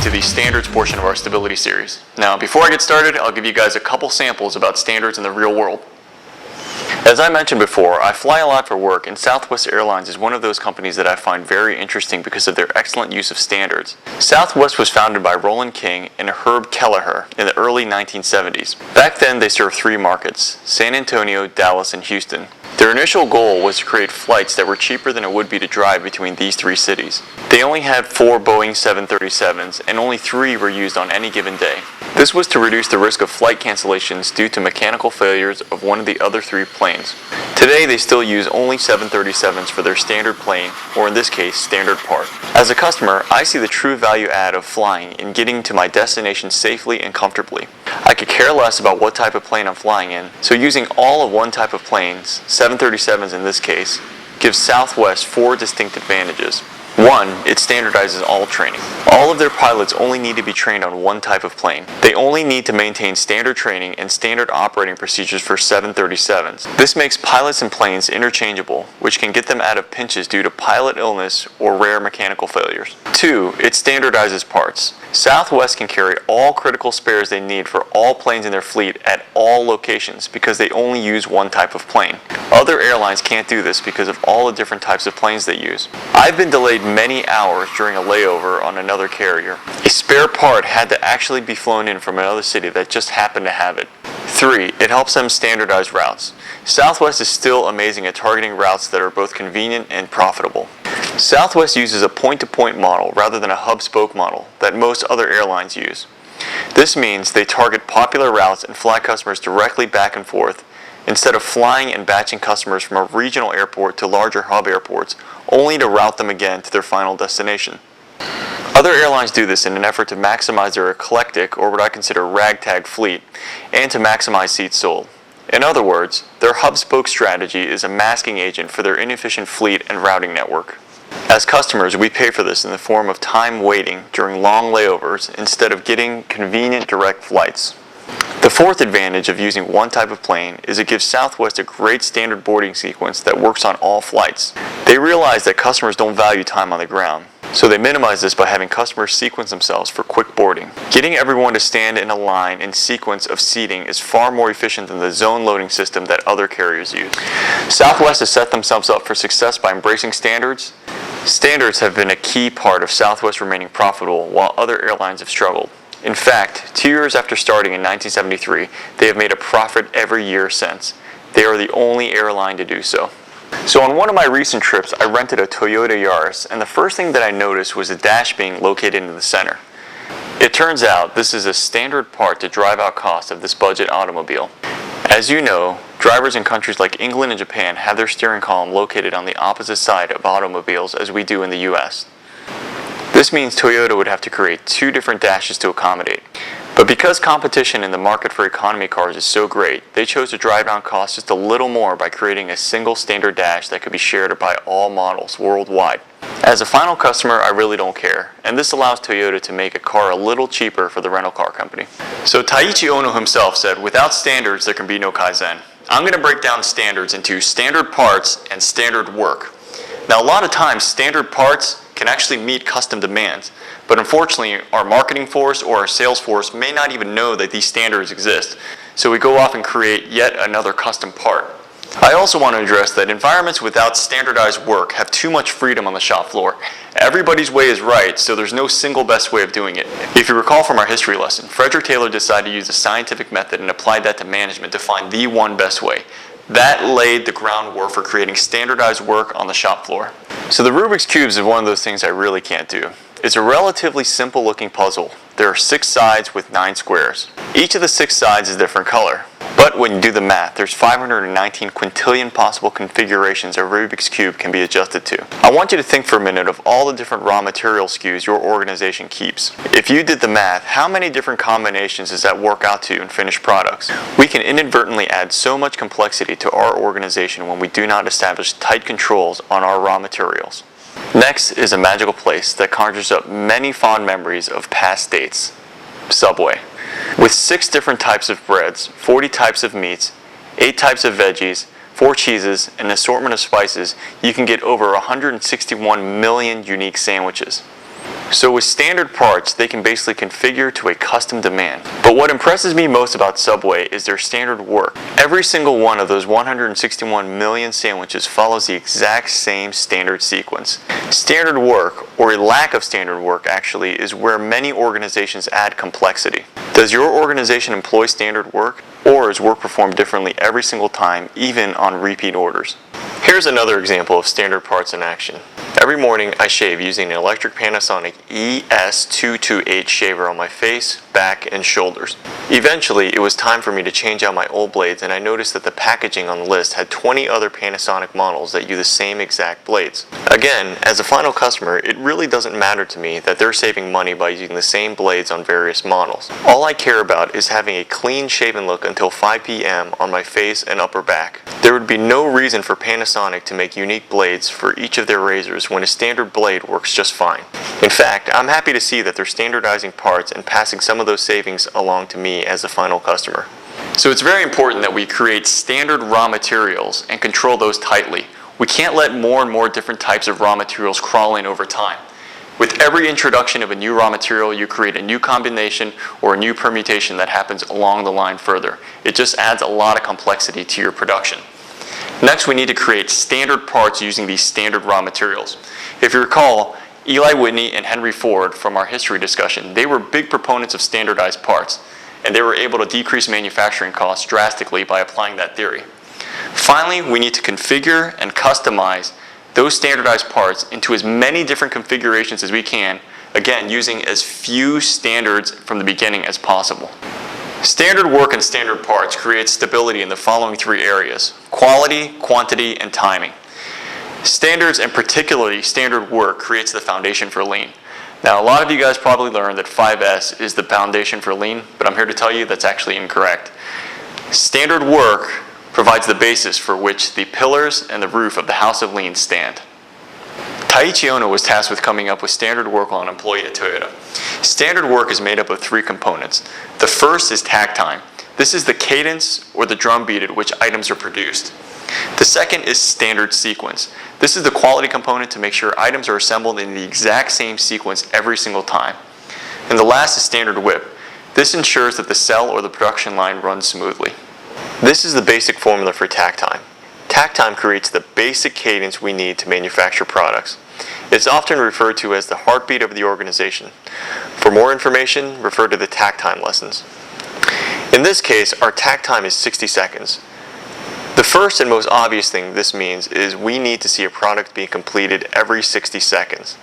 to the standards portion of our stability series. Now, before I get started, I'll give you guys a couple samples about standards in the real world. As I mentioned before, I fly a lot for work, and Southwest Airlines is one of those companies that I find very interesting because of their excellent use of standards. Southwest was founded by Roland King and Herb Kelleher in the early 1970s. Back then, they served 3 markets: San Antonio, Dallas, and Houston. Their initial goal was to create flights that were cheaper than it would be to drive between these 3 cities. They only had 4 Boeing 737s, and only 3 were used on any given day. This was to reduce the risk of flight cancellations due to mechanical failures of one of the other 3 planes. Today, they still use only 737s for their standard plane, or in this case, standard part. As a customer, I see the true value add of flying in getting to my destination safely and comfortably. I could care less about what type of plane I'm flying in, so using all of one type of planes, 737s in this case, gives Southwest 4 distinct advantages. 1, it standardizes all training. All of their pilots only need to be trained on one type of plane. They only need to maintain standard training and standard operating procedures for 737s. This makes pilots and planes interchangeable, which can get them out of pinches due to pilot illness or rare mechanical failures. 2, it standardizes parts. Southwest can carry all critical spares they need for all planes in their fleet at all locations because they only use one type of plane. Other airlines can't do this because of all the different types of planes they use. I've been delayed many hours during a layover on another carrier. A spare part had to actually be flown in from another city that just happened to have it. 3, it helps them standardize routes. Southwest is still amazing at targeting routes that are both convenient and profitable. Southwest uses a point-to-point model rather than a hub-spoke model that most other airlines use. This means they target popular routes and fly customers directly back and forth, instead of flying and batching customers from a regional airport to larger hub airports, only to route them again to their final destination. Other airlines do this in an effort to maximize their eclectic, or what I consider ragtag fleet, and to maximize seats sold. In other words, their hub-spoke strategy is a masking agent for their inefficient fleet and routing network. As customers, we pay for this in the form of time waiting during long layovers instead of getting convenient direct flights. The 4th advantage of using one type of plane is it gives Southwest a great standard boarding sequence that works on all flights. They realize that customers don't value time on the ground, so they minimize this by having customers sequence themselves for quick boarding. Getting everyone to stand in a line in sequence of seating is far more efficient than the zone loading system that other carriers use. Southwest has set themselves up for success by embracing standards. Standards have been a key part of Southwest remaining profitable while other airlines have struggled. In fact, 2 years after starting in 1973, they have made a profit every year since. They are the only airline to do so. So on one of my recent trips, I rented a Toyota Yaris, and the first thing that I noticed was the dash being located in the center. It turns out this is a standard part to drive out costs of this budget automobile. As you know, drivers in countries like England and Japan have their steering column located on the opposite side of automobiles as we do in the US. This means Toyota would have to create 2 different dashes to accommodate. But because competition in the market for economy cars is so great, they chose to drive down costs just a little more by creating a single standard dash that could be shared by all models worldwide. As a final customer, I really don't care, and this allows Toyota to make a car a little cheaper for the rental car company. So Taiichi Ohno himself said, "Without standards, there can be no Kaizen." I'm going to break down standards into standard parts and standard work. Now, a lot of times, standard parts can actually meet custom demands, but unfortunately, our marketing force or our sales force may not even know that these standards exist, so we go off and create yet another custom part. I also want to address that environments without standardized work have too much freedom on the shop floor. Everybody's way is right, so there's no single best way of doing it. If you recall from our history lesson, Frederick Taylor decided to use the scientific method and applied that to management to find the one best way. That laid the groundwork for creating standardized work on the shop floor. So the Rubik's Cube is one of those things I really can't do. It's a relatively simple looking puzzle. There are 6 sides with 9 squares. Each of the 6 sides is a different color. But when you do the math, there's 519 quintillion possible configurations a Rubik's Cube can be adjusted to. I want you to think for a minute of all the different raw material SKUs your organization keeps. If you did the math, how many different combinations does that work out to in finished products? We can inadvertently add so much complexity to our organization when we do not establish tight controls on our raw materials. Next is a magical place that conjures up many fond memories of past dates: Subway. With 6 different types of breads, 40 types of meats, 8 types of veggies, 4 cheeses, and an assortment of spices, you can get over 161 million unique sandwiches. So with standard parts, they can basically configure to a custom demand. But what impresses me most about Subway is their standard work. Every single one of those 161 million sandwiches follows the exact same standard sequence. Standard work, or a lack of standard work actually, is where many organizations add complexity. Does your organization employ standard work, or is work performed differently every single time, even on repeat orders? Here's another example of standard parts in action. Every morning I shave using an electric Panasonic ES228 shaver on my face, back, and shoulders. Eventually, it was time for me to change out my old blades, and I noticed that the packaging on the list had 20 other Panasonic models that use the same exact blades. Again, as a final customer, it really doesn't matter to me that they're saving money by using the same blades on various models. All I care about is having a clean shaven look until 5 p.m. on my face and upper back. There would be no reason for Panasonic to make unique blades for each of their razors when a standard blade works just fine. In fact, I'm happy to see that they're standardizing parts and passing some of those savings along to me as a final customer. So it's very important that we create standard raw materials and control those tightly. We can't let more and more different types of raw materials crawl in over time. With every introduction of a new raw material, you create a new combination or a new permutation that happens along the line further. It just adds a lot of complexity to your production. Next, we need to create standard parts using these standard raw materials. If you recall, Eli Whitney and Henry Ford from our history discussion, they were big proponents of standardized parts, and they were able to decrease manufacturing costs drastically by applying that theory. Finally, we need to configure and customize those standardized parts into as many different configurations as we can, again, using as few standards from the beginning as possible. Standard work and standard parts create stability in the following three areas: quality, quantity, and timing. Standards, and particularly standard work, creates the foundation for lean. Now, a lot of you guys probably learned that 5S is the foundation for lean, but I'm here to tell you that's actually incorrect. Standard work provides the basis for which the pillars and the roof of the House of Lean stand. Taiichi Ohno was tasked with coming up with standard work while an employee at Toyota. Standard work is made up of three components. The first is takt time. This is the cadence or the drum beat at which items are produced. The second is standard sequence. This is the quality component to make sure items are assembled in the exact same sequence every single time. And the last is standard whip. This ensures that the cell or the production line runs smoothly. This is the basic formula for takt time. Takt time creates the basic cadence we need to manufacture products. It's often referred to as the heartbeat of the organization. For more information, refer to the takt time lessons. In this case, our takt time is 60 seconds. The first and most obvious thing this means is we need to see a product being completed every 60 seconds.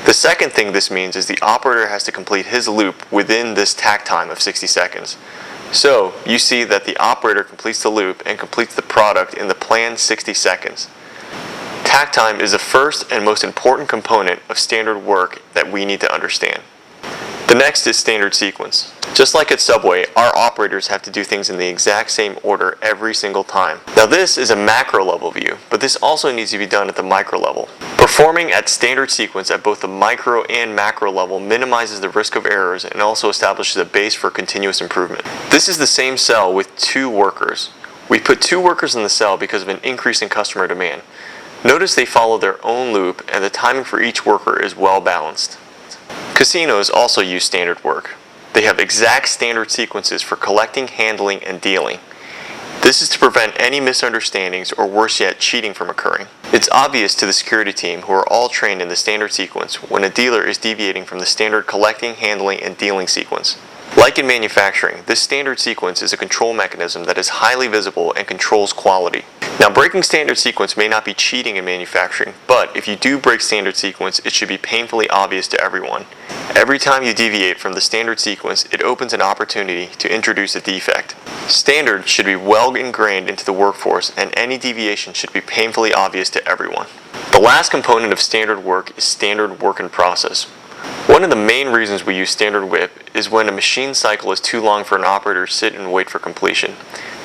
The second thing this means is the operator has to complete his loop within this takt time of 60 seconds. So, you see that the operator completes the loop and completes the product in the planned 60 seconds. Takt time is the first and most important component of standard work that we need to understand. The next is standard sequence. Just like at Subway, our operators have to do things in the exact same order every single time. Now this is a macro level view, but this also needs to be done at the micro level. Performing at standard sequence at both the micro and macro level minimizes the risk of errors and also establishes a base for continuous improvement. This is the same cell with two workers. We put two workers in the cell because of an increase in customer demand. Notice they follow their own loop and the timing for each worker is well balanced. Casinos also use standard work. They have exact standard sequences for collecting, handling, and dealing. This is to prevent any misunderstandings or worse yet, cheating from occurring. It's obvious to the security team, who are all trained in the standard sequence, when a dealer is deviating from the standard collecting, handling, and dealing sequence. Like in manufacturing, this standard sequence is a control mechanism that is highly visible and controls quality. Now, breaking standard sequence may not be cheating in manufacturing, but if you do break standard sequence, it should be painfully obvious to everyone. Every time you deviate from the standard sequence, it opens an opportunity to introduce a defect. Standards should be well ingrained into the workforce, and any deviation should be painfully obvious to everyone. The last component of standard work is standard work in process. One of the main reasons we use standard whip is when a machine cycle is too long for an operator to sit and wait for completion.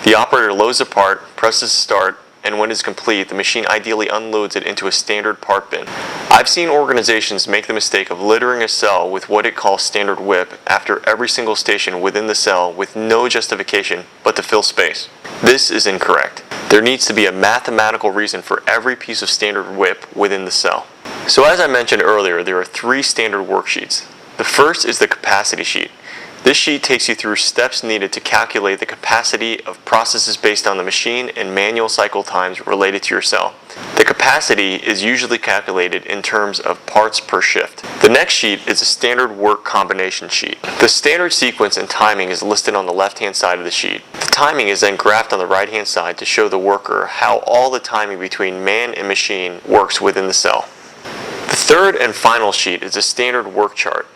The operator loads the part, presses start, and when it's complete, the machine ideally unloads it into a standard part bin. I've seen organizations make the mistake of littering a cell with what it calls standard whip after every single station within the cell with no justification but to fill space. This is incorrect. There needs to be a mathematical reason for every piece of standard whip within the cell. So as I mentioned earlier, there are 3 standard worksheets. The first is the capacity sheet. This sheet takes you through steps needed to calculate the capacity of processes based on the machine and manual cycle times related to your cell. The capacity is usually calculated in terms of parts per shift. The next sheet is a standard work combination sheet. The standard sequence and timing is listed on the left-hand side of the sheet. The timing is then graphed on the right-hand side to show the worker how all the timing between man and machine works within the cell. The third and final sheet is a standard work chart.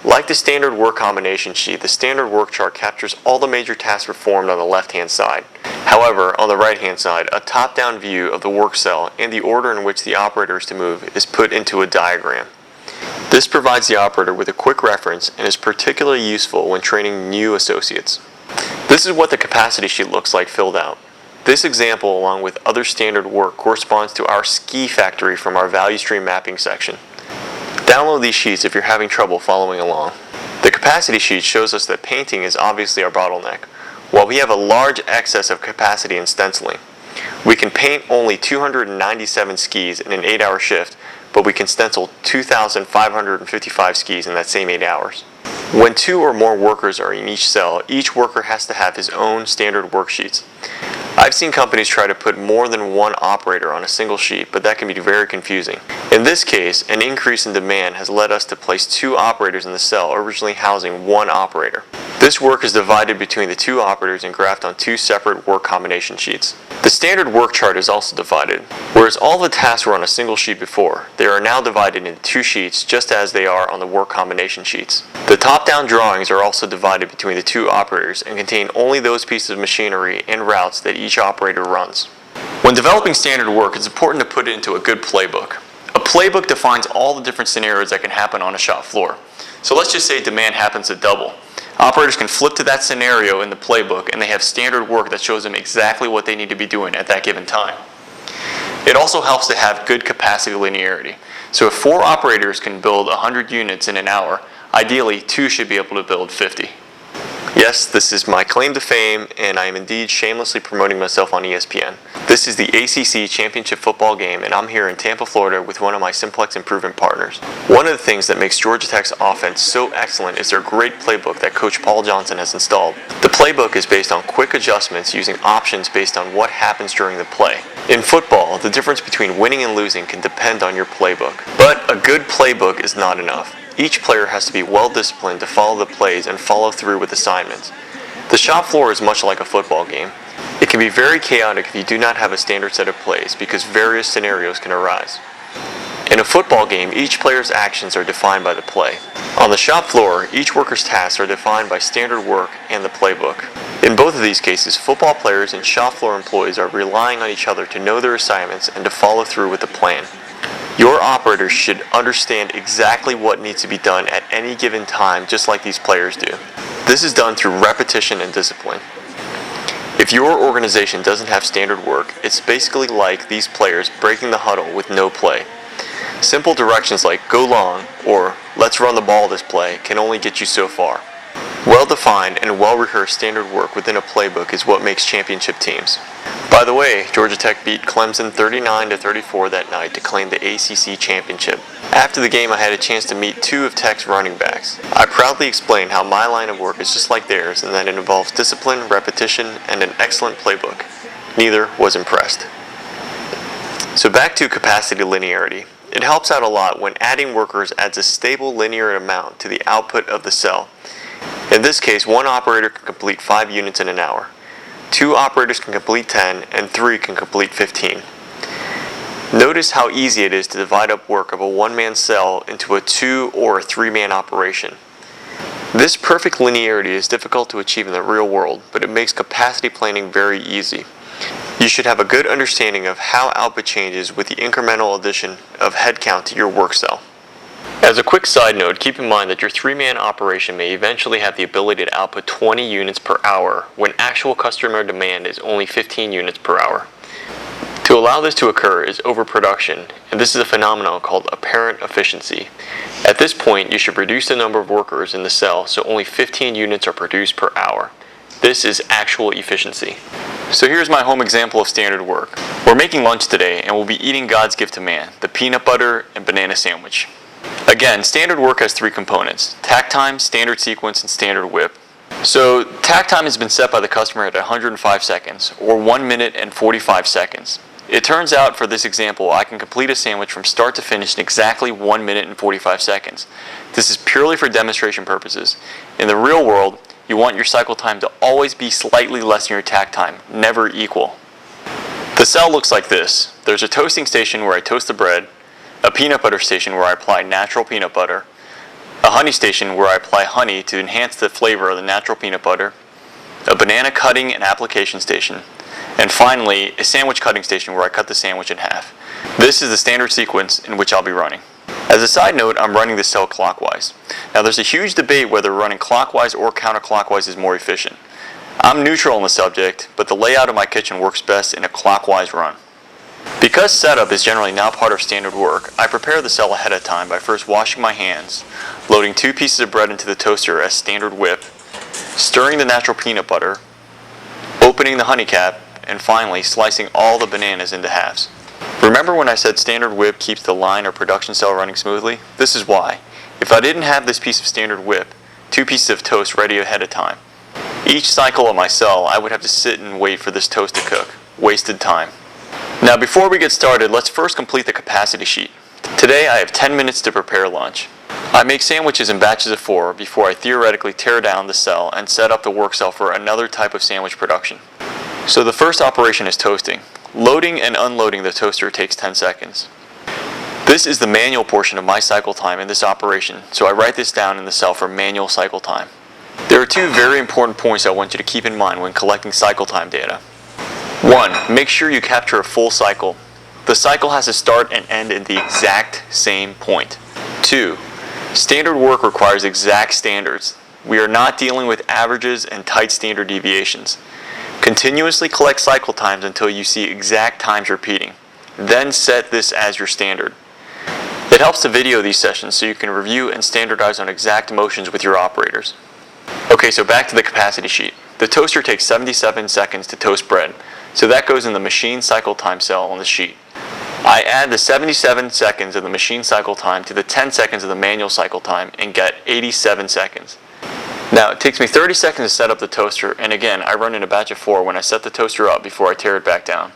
Like the standard work combination sheet, the standard work chart captures all the major tasks performed on the left-hand side. However, on the right-hand side, a top-down view of the work cell and the order in which the operator is to move is put into a diagram. This provides the operator with a quick reference and is particularly useful when training new associates. This is what the capacity sheet looks like filled out. This example, along with other standard work, corresponds to our ski factory from our value stream mapping section. Download these sheets if you're having trouble following along. The capacity sheet shows us that painting is obviously our bottleneck. While we have a large excess of capacity in stenciling, we can paint only 297 skis in an 8-hour shift, but we can stencil 2,555 skis in that same 8 hours. When 2 or more workers are in each cell, each worker has to have his own standard worksheets. I've seen companies try to put more than one operator on a single sheet, but that can be very confusing. In this case, an increase in demand has led us to place 2 operators in the cell, originally housing 1 operator. This work is divided between the 2 operators and graphed on 2 separate work combination sheets. The standard work chart is also divided. Whereas all the tasks were on a single sheet before, they are now divided into 2 sheets just as they are on the work combination sheets. The top-down drawings are also divided between the 2 operators and contain only those pieces of machinery and routes that each operator runs. When developing standard work, it's important to put it into a good playbook. A playbook defines all the different scenarios that can happen on a shop floor. So let's just say demand happens to double. Operators can flip to that scenario in the playbook and they have standard work that shows them exactly what they need to be doing at that given time. It also helps to have good capacity linearity. So if 4 operators can build 100 units in an hour, ideally 2 should be able to build 50. Yes, this is my claim to fame, and I am indeed shamelessly promoting myself on ESPN. This is the ACC Championship football game, and I'm here in Tampa, Florida with one of my Simplex Improvement partners. One of the things that makes Georgia Tech's offense so excellent is their great playbook that Coach Paul Johnson has installed. The playbook is based on quick adjustments using options based on what happens during the play. In football, the difference between winning and losing can depend on your playbook. But a good playbook is not enough. Each player has to be well disciplined to follow the plays and follow through with assignments. The shop floor is much like a football game. It can be very chaotic if you do not have a standard set of plays because various scenarios can arise. In a football game, each player's actions are defined by the play. On the shop floor, each worker's tasks are defined by standard work and the playbook. In both of these cases, football players and shop floor employees are relying on each other to know their assignments and to follow through with the plan. Your operators should understand exactly what needs to be done at any given time, just like these players do. This is done through repetition and discipline. If your organization doesn't have standard work, it's basically like these players breaking the huddle with no play. Simple directions like go long or let's run the ball this play can only get you so far. Well-defined and well-rehearsed standard work within a playbook is what makes championship teams. By the way, Georgia Tech beat Clemson 39-34 that night to claim the ACC championship. After the game, I had a chance to meet 2 of Tech's running backs. I proudly explained how my line of work is just like theirs and that it involves discipline, repetition, and an excellent playbook. Neither was impressed. So back to capacity linearity. It helps out a lot when adding workers adds a stable linear amount to the output of the cell. In this case, 1 operator can complete 5 units in an hour. 2 operators can complete 10, and 3 can complete 15. Notice how easy it is to divide up work of a 1-man cell into a 2 or a 3-man operation. This perfect linearity is difficult to achieve in the real world, but it makes capacity planning very easy. You should have a good understanding of how output changes with the incremental addition of headcount to your work cell. As a quick side note, keep in mind that your 3-man operation may eventually have the ability to output 20 units per hour when actual customer demand is only 15 units per hour. To allow this to occur is overproduction, and this is a phenomenon called apparent efficiency. At this point, you should reduce the number of workers in the cell so only 15 units are produced per hour. This is actual efficiency. So here's my home example of standard work. We're making lunch today and we'll be eating God's gift to man, the peanut butter and banana sandwich. Again, standard work has three components: takt time, standard sequence, and standard whip. So takt time has been set by the customer at 105 seconds, or 1 minute and 45 seconds. It turns out for this example, I can complete a sandwich from start to finish in exactly 1 minute and 45 seconds. This is purely for demonstration purposes. In the real world, you want your cycle time to always be slightly less than your takt time, never equal. The cell looks like this. There's a toasting station where I toast the bread, a peanut butter station where I apply natural peanut butter, a honey station where I apply honey to enhance the flavor of the natural peanut butter, a banana cutting and application station, and finally, a sandwich cutting station where I cut the sandwich in half. This is the standard sequence in which I'll be running. As a side note, I'm running the cell clockwise. Now there's a huge debate whether running clockwise or counterclockwise is more efficient. I'm neutral on the subject, but the layout of my kitchen works best in a clockwise run. Because setup is generally now part of standard work, I prepare the cell ahead of time by first washing my hands, loading 2 pieces of bread into the toaster as standard whip, stirring the natural peanut butter, opening the honey cap, and finally slicing all the bananas into halves. Remember when I said standard whip keeps the line or production cell running smoothly? This is why. If I didn't have this piece of standard whip, 2 pieces of toast ready ahead of time, each cycle of my cell I would have to sit and wait for this toast to cook. Wasted time. Now before we get started, let's first complete the capacity sheet. Today I have 10 minutes to prepare lunch. I make sandwiches in batches of 4 before I theoretically tear down the cell and set up the work cell for another type of sandwich production. So the first operation is toasting. Loading and unloading the toaster takes 10 seconds. This is the manual portion of my cycle time in this operation, so I write this down in the cell for manual cycle time. There are 2 very important points I want you to keep in mind when collecting cycle time data. 1. Make sure you capture a full cycle. The cycle has to start and end in the exact same point. 2. Standard work requires exact standards. We are not dealing with averages and tight standard deviations. Continuously collect cycle times until you see exact times repeating. Then set this as your standard. It helps to video these sessions so you can review and standardize on exact motions with your operators. Okay, so back to the capacity sheet. The toaster takes 77 seconds to toast bread, so that goes in the machine cycle time cell on the sheet. I add the 77 seconds of the machine cycle time to the 10 seconds of the manual cycle time and get 87 seconds. Now it takes me 30 seconds to set up the toaster, and again I run in a batch of 4 when I set the toaster up before I tear it back down.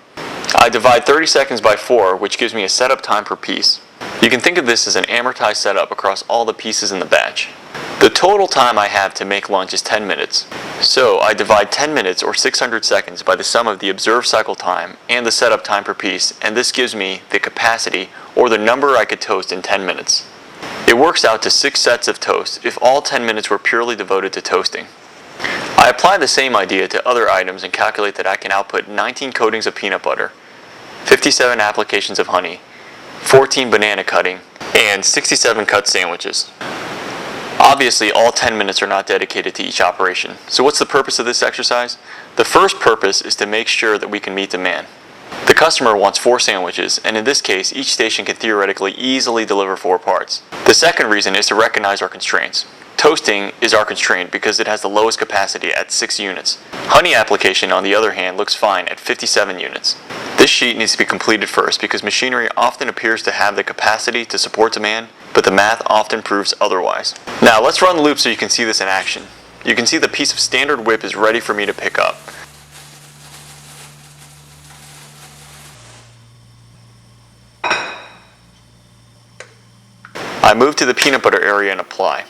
I divide 30 seconds by 4, which gives me a setup time per piece. You can think of this as an amortized setup across all the pieces in the batch. The total time I have to make lunch is 10 minutes. So I divide 10 minutes or 600 seconds by the sum of the observed cycle time and the setup time per piece, and this gives me the capacity or the number I could toast in 10 minutes. It works out to 6 sets of toast if all 10 minutes were purely devoted to toasting. I apply the same idea to other items and calculate that I can output 19 coatings of peanut butter, 57 applications of honey, 14 banana cutting, and 67 cut sandwiches. Obviously, all 10 minutes are not dedicated to each operation. So what's the purpose of this exercise? The first purpose is to make sure that we can meet demand. The customer wants 4 sandwiches, and in this case, each station can theoretically easily deliver 4 parts. The second reason is to recognize our constraints. Toasting is our constraint because it has the lowest capacity at 6 units. Honey application, on the other hand, looks fine at 57 units. This sheet needs to be completed first because machinery often appears to have the capacity to support demand, but the math often proves otherwise. Now let's run the loop so you can see this in action. You can see the piece of standard whip is ready for me to pick up. I move to the peanut butter area and apply.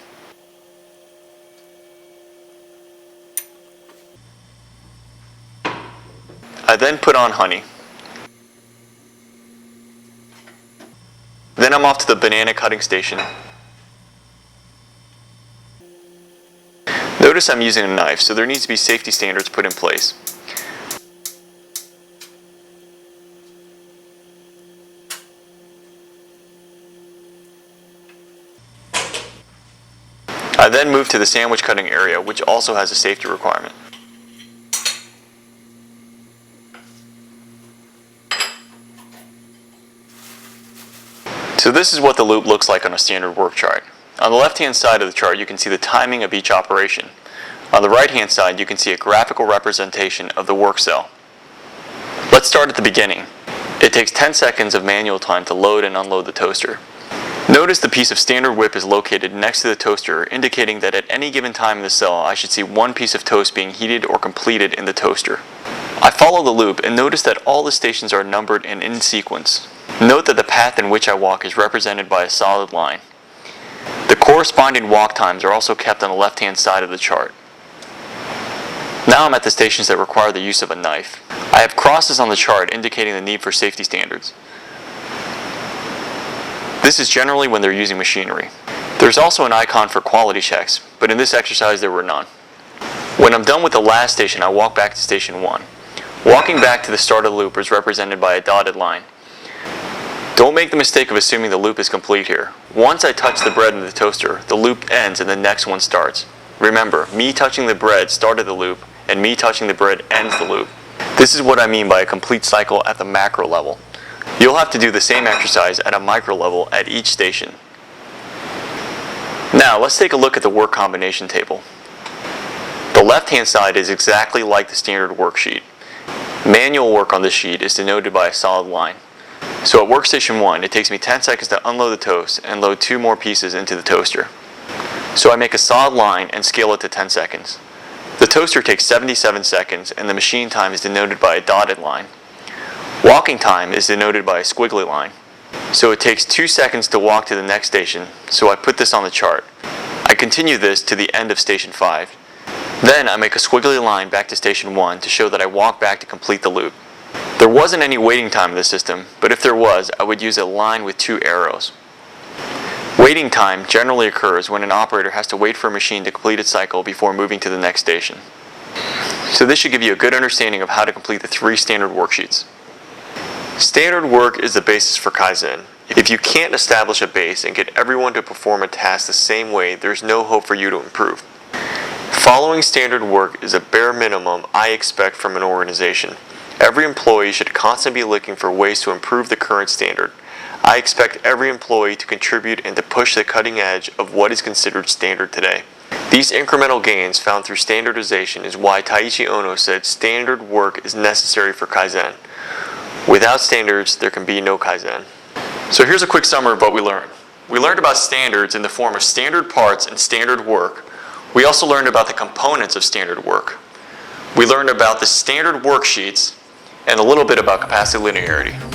I then put on honey. Then I'm off to the banana cutting station. Notice I'm using a knife, so there needs to be safety standards put in place. I then move to the sandwich cutting area, which also has a safety requirement. So this is what the loop looks like on a standard work chart. On the left-hand side of the chart, you can see the timing of each operation. On the right-hand side, you can see a graphical representation of the work cell. Let's start at the beginning. It takes 10 seconds of manual time to load and unload the toaster. Notice the piece of standard whip is located next to the toaster, indicating that at any given time in the cell, I should see one piece of toast being heated or completed in the toaster. I follow the loop and notice that all the stations are numbered and in sequence. Note that the path in which I walk is represented by a solid line. The corresponding walk times are also kept on the left-hand side of the chart. Now I'm at the stations that require the use of a knife. I have crosses on the chart indicating the need for safety standards. This is generally when they're using machinery. There's also an icon for quality checks, but in this exercise there were none. When I'm done with the last station, I walk back to station 1. Walking back to the start of the loop is represented by a dotted line. Don't make the mistake of assuming the loop is complete here. Once I touch the bread in the toaster, the loop ends and the next one starts. Remember, me touching the bread started the loop, and me touching the bread ends the loop. This is what I mean by a complete cycle at the macro level. You'll have to do the same exercise at a micro level at each station. Now let's take a look at the work combination table. The left-hand side is exactly like the standard worksheet. Manual work on this sheet is denoted by a solid line. So at workstation 1, it takes me 10 seconds to unload the toast and load 2 more pieces into the toaster. So I make a solid line and scale it to 10 seconds. The toaster takes 77 seconds and the machine time is denoted by a dotted line. Walking time is denoted by a squiggly line. So it takes 2 seconds to walk to the next station, so I put this on the chart. I continue this to the end of station 5. Then I make a squiggly line back to station 1 to show that I walk back to complete the loop. There wasn't any waiting time in the system, but if there was, I would use a line with 2 arrows. Waiting time generally occurs when an operator has to wait for a machine to complete its cycle before moving to the next station. So this should give you a good understanding of how to complete the 3 standard worksheets. Standard work is the basis for Kaizen. If you can't establish a base and get everyone to perform a task the same way, there's no hope for you to improve. Following standard work is a bare minimum I expect from an organization. Every employee should constantly be looking for ways to improve the current standard. I expect every employee to contribute and to push the cutting edge of what is considered standard today. These incremental gains found through standardization is why Taiichi Ohno said standard work is necessary for Kaizen. Without standards, there can be no Kaizen. So here's a quick summary of what we learned. We learned about standards in the form of standard parts and standard work. We also learned about the components of standard work. We learned about the standard worksheets and a little bit about capacity linearity.